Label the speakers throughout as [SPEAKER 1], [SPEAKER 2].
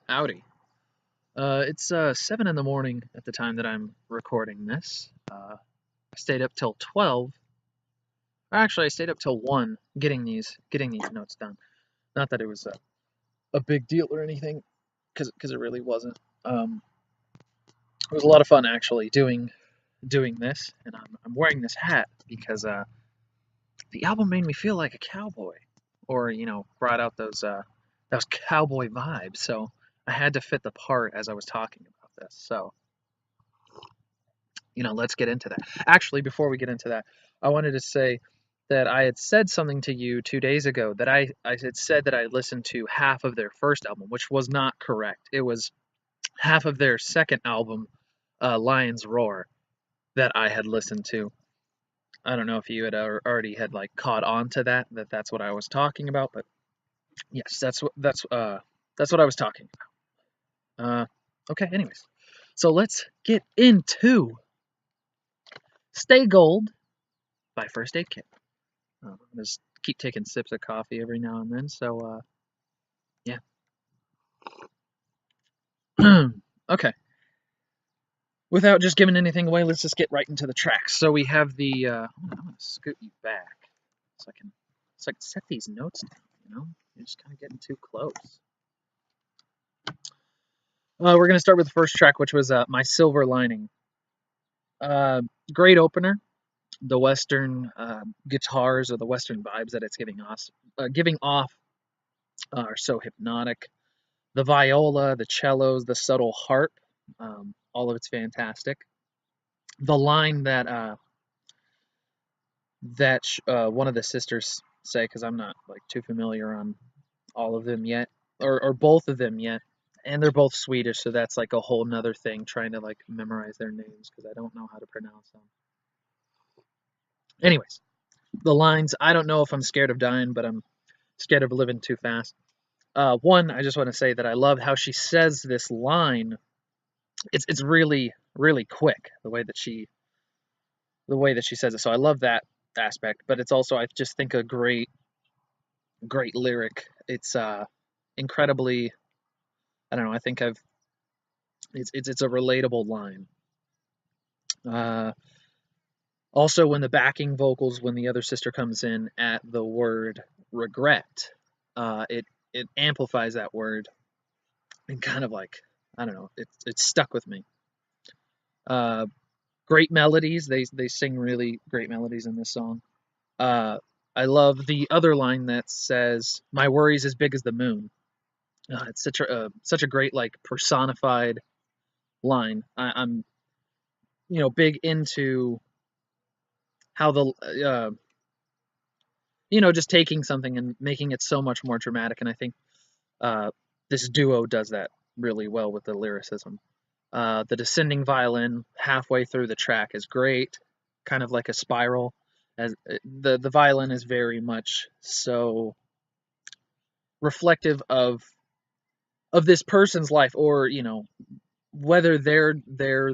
[SPEAKER 1] Howdy. It's 7 in the morning at the time that I'm recording this. I stayed up till 12. Actually, I stayed up till 1 getting these notes done. Not that it was a big deal or anything, because it really wasn't. It was a lot of fun actually doing this, and I'm wearing this hat because the album made me feel like a cowboy, or brought out those cowboy vibes. So I had to fit the part as I was talking about this. So let's get into that. Actually, before we get into that, I wanted to say that I had said something to you 2 days ago that I had said that I listened to half of their first album, which was not correct. It was half of their second album, Lion's Roar, that I had listened to. I don't know if you had already had like caught on to that's what I was talking about, but yes, that's what I was talking about. Okay, anyways, so let's get into Stay Gold by First Aid Kit. I just keep taking sips of coffee every now and then, so yeah. Okay. Without just giving anything away, let's just get right into the tracks. So we have I'm gonna scoot you back so I can set these notes down. You're just kind of getting too close. We're gonna start with the first track, which was My Silver Lining. Great opener. The Western guitars or the Western vibes that it's giving off are so hypnotic. The viola, the cellos, the subtle harp, all of it's fantastic. The line that one of the sisters say, because I'm not like too familiar on all of them yet, or both of them yet, and they're both Swedish, so that's like a whole nother thing trying to like memorize their names because I don't know how to pronounce them. Anyways, the lines, I don't know if I'm scared of dying, but I'm scared of living too fast. One, I just want to say that I love how she says this line. It's really really quick the way that she says it. So I love that aspect, but it's also I just think a great lyric. It's incredibly, I don't know. I think I've it's a relatable line. Uh, Also, when the backing vocals, when the other sister comes in at the word regret, it amplifies that word and kind of like, I don't know, it's stuck with me. Uh, Great melodies. They sing really great melodies in this song. Uh, I love the other line that says, "My worries as big as the moon." It's such a great like personified line. I'm big into how the just taking something and making it so much more dramatic, and I think uh, this duo does that really well with the lyricism. The descending violin halfway through the track is great, kind of like a spiral. As the violin is very much so reflective of this person's life, or whether they're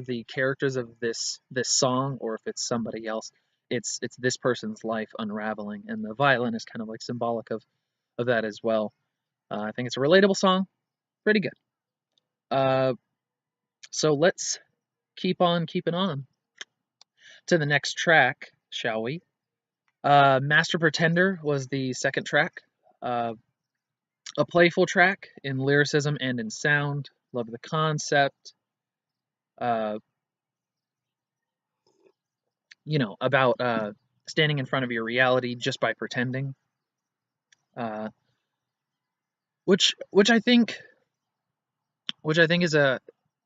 [SPEAKER 1] the characters of this song or if it's somebody else. It's this person's life unraveling, and the violin is kind of like symbolic of that as well. I think it's a relatable song, pretty good. Uh, so let's keep on keeping on to the next track, shall we? Master Pretender was the second track. Uh, a playful track in lyricism and in sound. Love the concept. Uh, about standing in front of your reality just by pretending. Uh, which I think is a,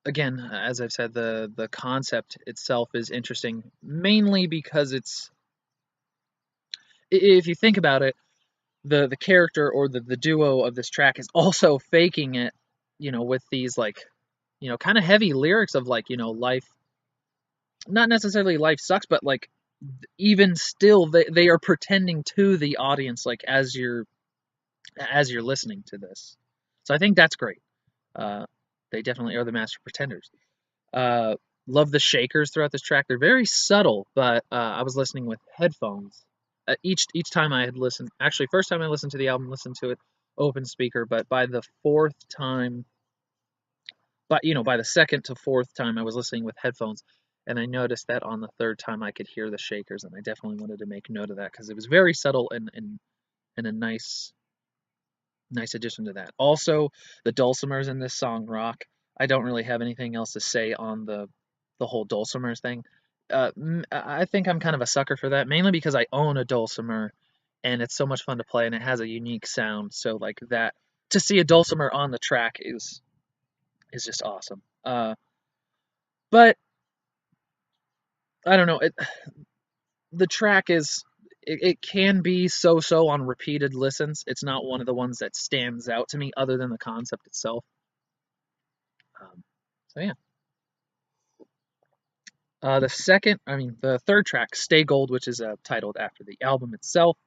[SPEAKER 1] again, as I've said, the concept itself is interesting, mainly because if you think about it, the character or the duo of this track is also faking it, with these like, kind of heavy lyrics of like, life, not necessarily life sucks, but like even still they are pretending to the audience like as you're listening to this. So I think that's great. Uh, they definitely are the master pretenders. Uh, Love the shakers throughout this track. They're very subtle, but I was listening with headphones. Each time I had listened, actually, first time I listened to the album, listened to it open speaker, but by the fourth time but by the second to fourth time I was listening with headphones, and I noticed that on the third time I could hear the shakers, and I definitely wanted to make note of that because it was very subtle and a nice addition to that. Also, the dulcimers in this song rock. I don't really have anything else to say on the whole dulcimers thing. I think I'm kind of a sucker for that, mainly because I own a dulcimer, and it's so much fun to play, and it has a unique sound. So like that, to see a dulcimer on the track is just awesome. But I don't know. The track it can be so on repeated listens. It's not one of the ones that stands out to me other than the concept itself. Um, so yeah. The third track, Stay Gold, which is titled after the album itself.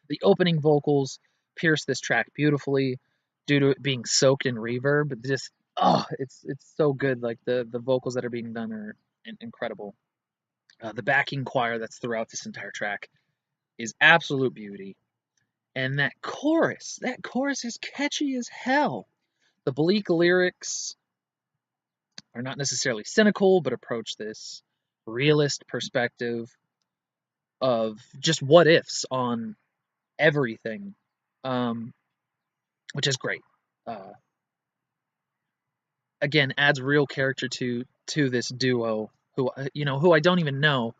[SPEAKER 1] The opening vocals pierce this track beautifully due to it being soaked in reverb. Just, it's so good. Like the vocals that are being done are incredible. The backing choir that's throughout this entire track is absolute beauty. And that chorus is catchy as hell. The bleak lyrics are not necessarily cynical, but approach this realist perspective of just what ifs on everything, um, which is great. Uh, Again, adds real character to this duo who I don't even know,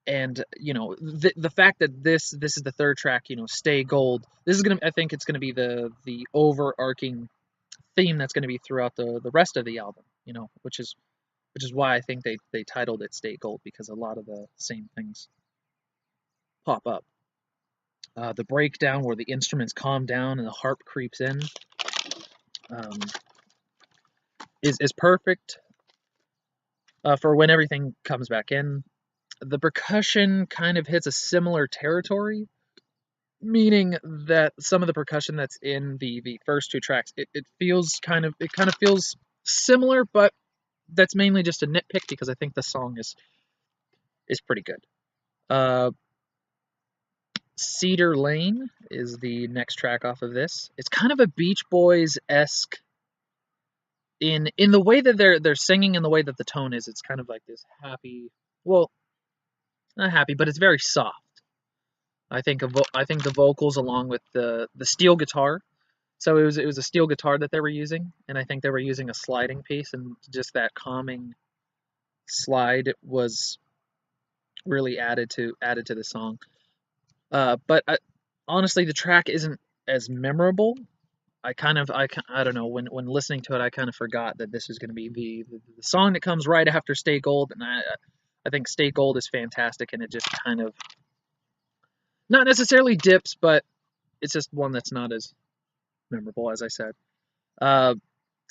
[SPEAKER 1] and the fact that this is the third track, Stay Gold. This is gonna I think it's gonna be the overarching theme that's gonna be throughout the rest of the album. Which is why I think they titled it Stay Gold, because a lot of the same things pop up. The breakdown where the instruments calm down and the harp creeps in um, is perfect for when everything comes back in. The percussion kind of hits a similar territory, meaning that some of the percussion that's in the first two tracks, it kind of feels similar, but that's mainly just a nitpick because I think the song is pretty good. Uh, Cedar Lane is the next track off of this. It's kind of a Beach Boys esque in the way that they're singing and the way that the tone is. It's kind of like this happy, well, not happy, but it's very soft. I think the vocals along with the steel guitar. So it was a steel guitar that they were using, and I think they were using a sliding piece, and just that calming slide was really added to the song. But honestly, the track isn't as memorable. I don't know, when listening to it, I kind of forgot that this is going to be the song that comes right after Stay Gold, and I think Stay Gold is fantastic, and it just kind of not necessarily dips, but it's just one that's not as memorable, as I said. Uh,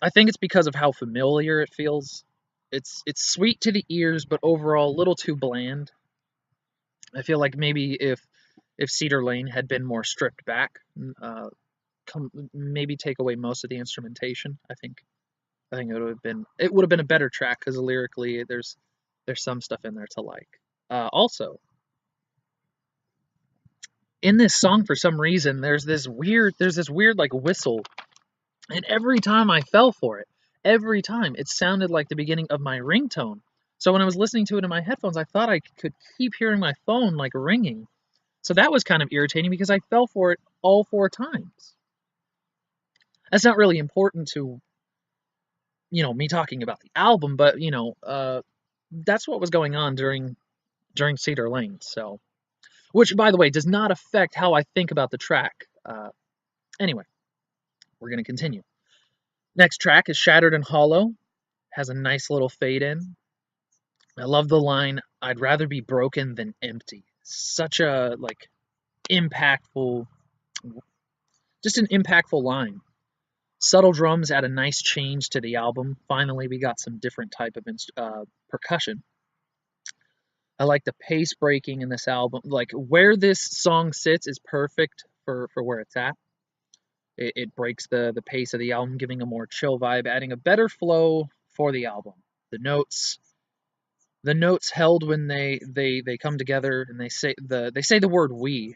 [SPEAKER 1] I think it's because of how familiar it feels. It's sweet to the ears, but overall a little too bland. I feel like maybe if Cedar Lane had been more stripped back, uh, maybe take away most of the instrumentation, I think it would have been a better track because lyrically there's some stuff in there to like. Also, in this song for some reason there's this weird like whistle, and every time I fell for it, every time it sounded like the beginning of my ringtone. So when I was listening to it in my headphones, I thought I could keep hearing my phone like ringing. So that was kind of irritating because I fell for it all four times. That's not really important to me talking about the album, but that's what was going on during Cedar Lane. So, which by the way does not affect how I think about the track. Anyway, we're gonna continue. Next track is Shattered and Hollow. Has a nice little fade in. I love the line, "I'd rather be broken than empty." Such a like impactful, just an impactful line. Subtle drums add a nice change to the album. Finally, we got some different type of percussion. I like the pace breaking in this album. Like where this song sits is perfect for where it's at. It breaks the pace of the album, giving a more chill vibe, adding a better flow for the album. The notes the notes held when they come together and they say the word we.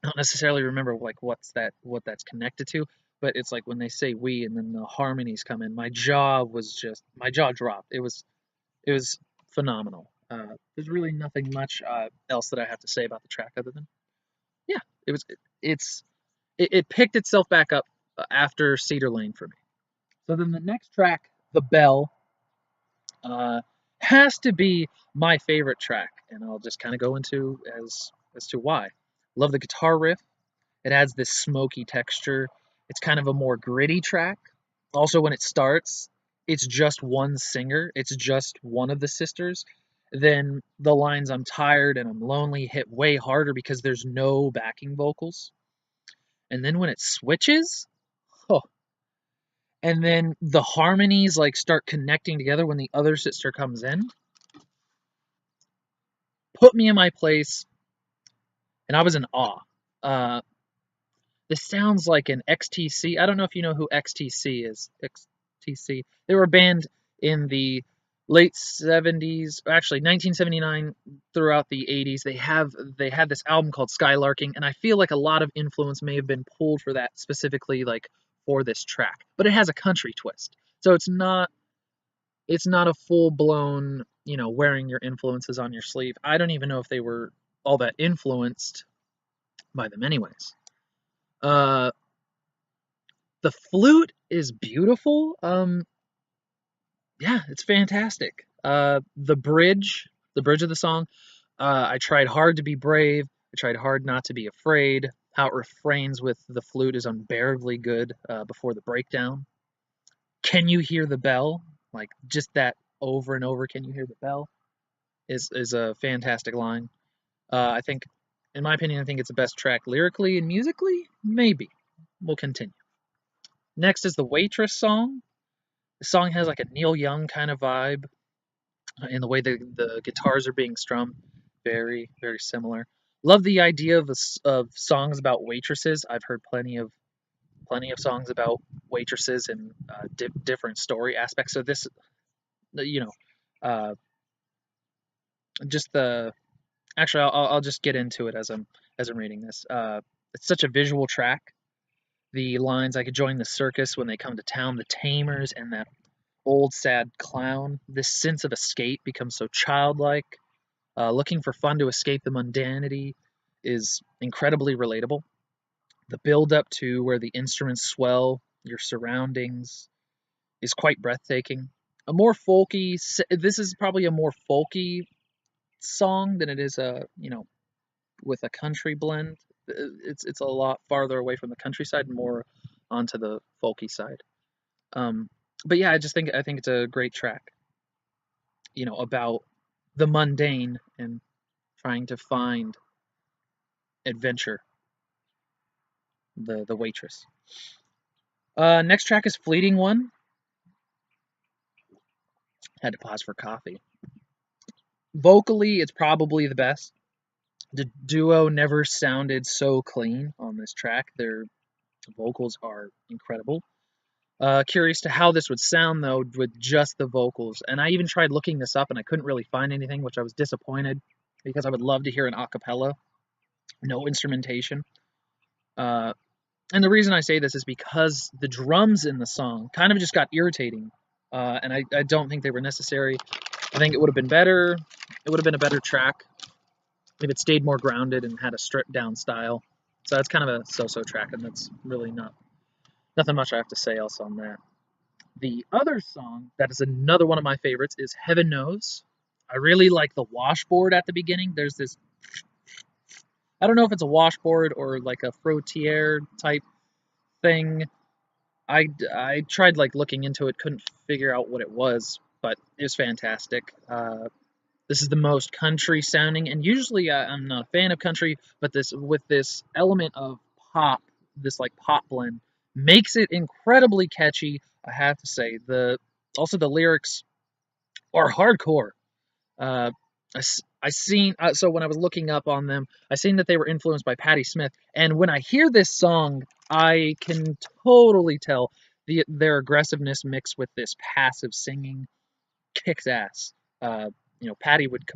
[SPEAKER 1] I don't necessarily remember like what that's connected to, but it's like when they say we and then the harmonies come in, my jaw dropped. It was phenomenal. There's really nothing much else that I have to say about the track other than yeah, it was it's it picked itself back up after Cedar Lane for me. So then the next track, The Bell, uh, has to be my favorite track, and I'll just kind of go into as to why. Love the guitar riff. It adds this smoky texture. It's kind of a more gritty track. Also, when it starts, it's just one singer. It's just one of the sisters. Then the lines "I'm tired" and "I'm lonely" hit way harder because there's no backing vocals. And then when it switches, oh, and then the harmonies like start connecting together when the other sister comes in, put me in my place, and I was in awe. Uh, this sounds like an XTC. I don't know if you know who XTC is. XTC. They were a band in the late 70s, actually 1979 throughout the 80s. They had this album called Skylarking, and I feel like a lot of influence may have been pulled for that specifically like for this track. But it has a country twist. So it's not a full blown, wearing your influences on your sleeve. I don't even know if they were all that influenced by them anyways. Uh the flute is beautiful. Yeah, it's fantastic. The bridge of the song, I tried hard to be brave. I tried hard not to be afraid. How it refrains with the flute is unbearably good before the breakdown. Can you hear the bell? Like just that over and over, can you hear the bell? Is a fantastic line. I think, in my opinion, I think it's the best track lyrically and musically. Maybe. We'll continue. Next is the Waitress song. The song has like a Neil Young kind of vibe in the way the guitars are being strummed. Very, very similar. Love the idea of songs about waitresses. I've heard plenty of songs about waitresses and different story aspects. So this, you know, uh, just the actually, I'll just get into it as I'm reading this. It's such a visual track. The lines, "I could join the circus when they come to town, the tamers, and that old sad clown." This sense of escape becomes so childlike. Looking for fun to escape the mundanity is incredibly relatable. The build up to where the instruments swell, your surroundings, is quite breathtaking. This is probably a more folky song than it is with a country blend. It's a lot farther away from the countryside and more onto the folky side. Um, but yeah, I think it's a great track. About the mundane and trying to find adventure. The waitress. Next track is Fleeting One. Had to pause for coffee. Vocally, it's probably the best. The duo never sounded so clean on this track. Their vocals are incredible. Curious to how this would sound though with just the vocals. And I even tried looking this up and I couldn't really find anything, which I was disappointed because I would love to hear an a cappella, no instrumentation. Uh, and the reason I say this is because the drums in the song kind of just got irritating, and I don't think they were necessary. I think it would have been better. It would have been a better track if it stayed more grounded and had a stripped down style. So that's kind of a so-so track, and that's really nothing much I have to say else on that. The other song that is another one of my favorites is Heaven Knows. I really like the washboard at the beginning. There's this, I don't know if it's a washboard or like a frottier type thing. I tried like looking into it, couldn't figure out what it was, but it was fantastic. This is the most country sounding, and usually I'm not a fan of country, but this element of pop, this like pop blend, makes it incredibly catchy. I have to say the lyrics are hardcore. Uh, so when I was looking up on them, I seen that they were influenced by Patti Smith, and when I hear this song, I can totally tell their aggressiveness mixed with this passive singing kicks ass. Uh, Patti would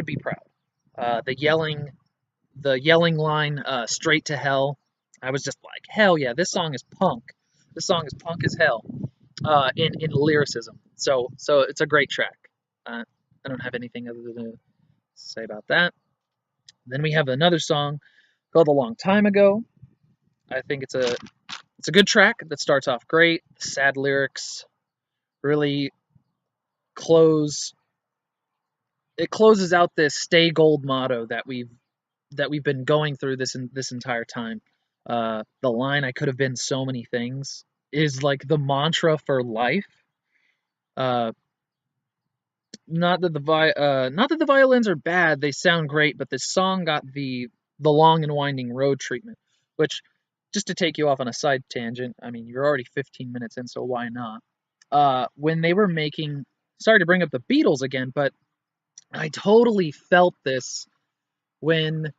[SPEAKER 1] be proud. The yelling line, "Straight to Hell." I was just like, hell yeah, this song is punk. This song is punk as hell in lyricism. So it's a great track. I don't have anything other to say about that. Then we have another song called "A Long Time Ago." I think it's a good track that starts off great. Sad lyrics really close. It closes out this "Stay Gold" motto that we've been going through this entire time. The line "I could have been so many things" is like the mantra for life. Uh, not that the violins are bad; they sound great, but this song got the long and winding road treatment. Which, just to take you off on a side tangent, I mean you're already 15 minutes in, so why not? When they were making, sorry to bring up the Beatles again, but I totally felt this when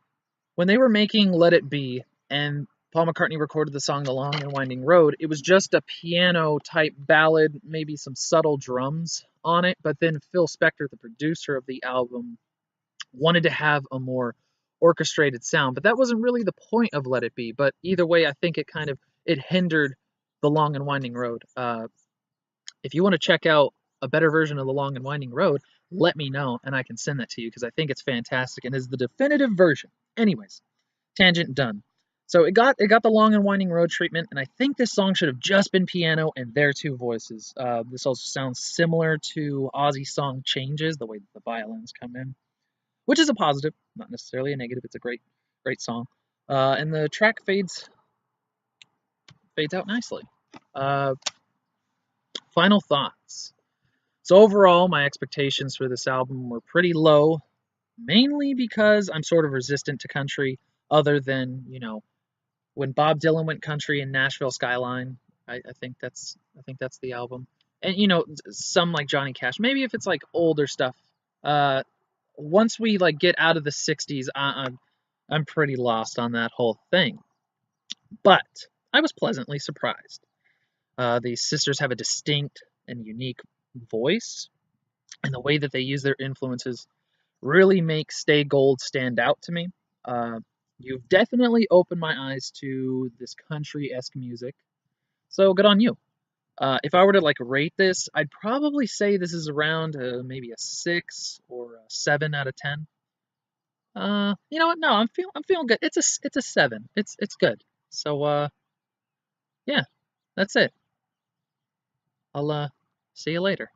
[SPEAKER 1] they were making Let It Be and Paul McCartney recorded the song The Long and Winding Road. It was just a piano type ballad, maybe some subtle drums on it, but then Phil Spector, the producer of the album, wanted to have a more orchestrated sound, but that wasn't really the point of Let It Be. But either way, I think it hindered The Long and Winding Road. If you want to check out a better version of The Long and Winding Road, let me know and I can send that to you because I think it's fantastic and is the definitive version. Anyways, tangent done. So it got the long and winding road treatment, and I think this song should have just been piano and their two voices. This also sounds similar to Ozzy's song "Changes," the way that the violins come in, which is a positive, not necessarily a negative. It's a great song, and the track fades out nicely. Uh, Final thoughts. So overall, my expectations for this album were pretty low, mainly because I'm sort of resistant to country, other than when Bob Dylan went country in Nashville Skyline. I think that's the album. And some like Johnny Cash. Maybe if it's like older stuff. Uh, Once we like get out of the '60s, I'm pretty lost on that whole thing. But I was pleasantly surprised. These sisters have a distinct and unique voice, and the way that they use their influences really make Stay Gold stand out to me. Uh, you've definitely opened my eyes to this country-esque music, so good on you. If I were to like rate this, I'd probably say this is around maybe a 6 or a 7 out of 10. You know what? No, I'm feeling good. It's a 7. It's good. So yeah, that's it. I'll see you later.